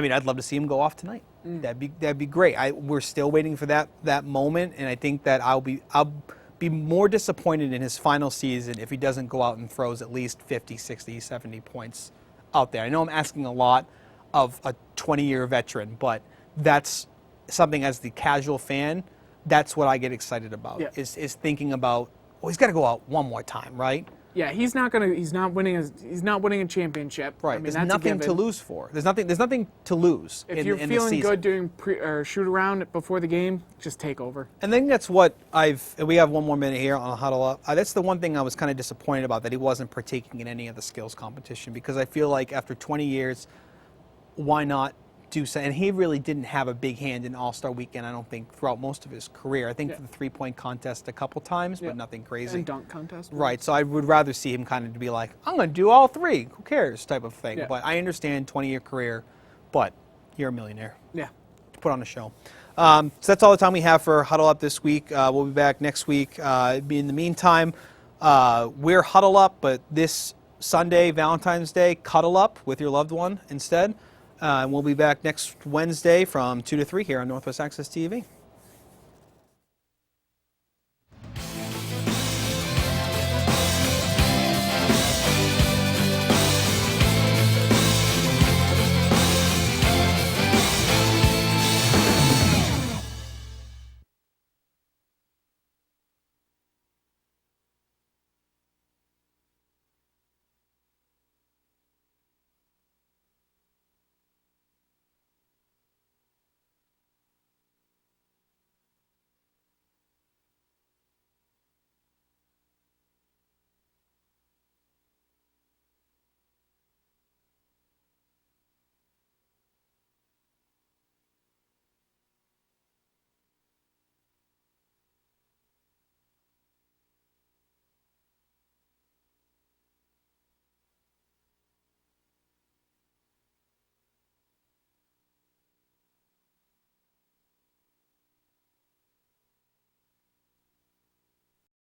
mean, I'd love to see him go off tonight. That'd be great. We're still waiting for that moment, and I think that I'll be more disappointed in his final season if he doesn't go out and throws at least 50, 60, 70 points out there. I know I'm asking a lot of a 20-year veteran, but that's something as the casual fan. That's what I get excited about. Yeah. Is thinking about, well, he's got to go out one more time, right? Yeah, he's not winning a championship. Right. I mean, there's that's nothing to lose for. There's nothing to lose. If you're feeling good doing shoot around before the game, just take over. And then that's what we have one more minute here on Huddle Up. That's the one thing I was kind of disappointed about, that he wasn't partaking in any of the skills competition, because I feel like after 20 years, why not do so? And he really didn't have a big hand in All-Star Weekend, I don't think, throughout most of his career. I think for the three-point contest a couple times, but nothing crazy. And dunk contest. Right, so I would rather see him kind of be like, I'm going to do all three, who cares, type of thing. Yeah. But I understand 20-year career, but you're a millionaire. Yeah. Put on a show. So that's all the time we have for Huddle Up this week. We'll be back next week. In the meantime, we're Huddle Up, but this Sunday, Valentine's Day, cuddle up with your loved one instead. And we'll be back next Wednesday from 2 to 3 here on Northwest Access TV.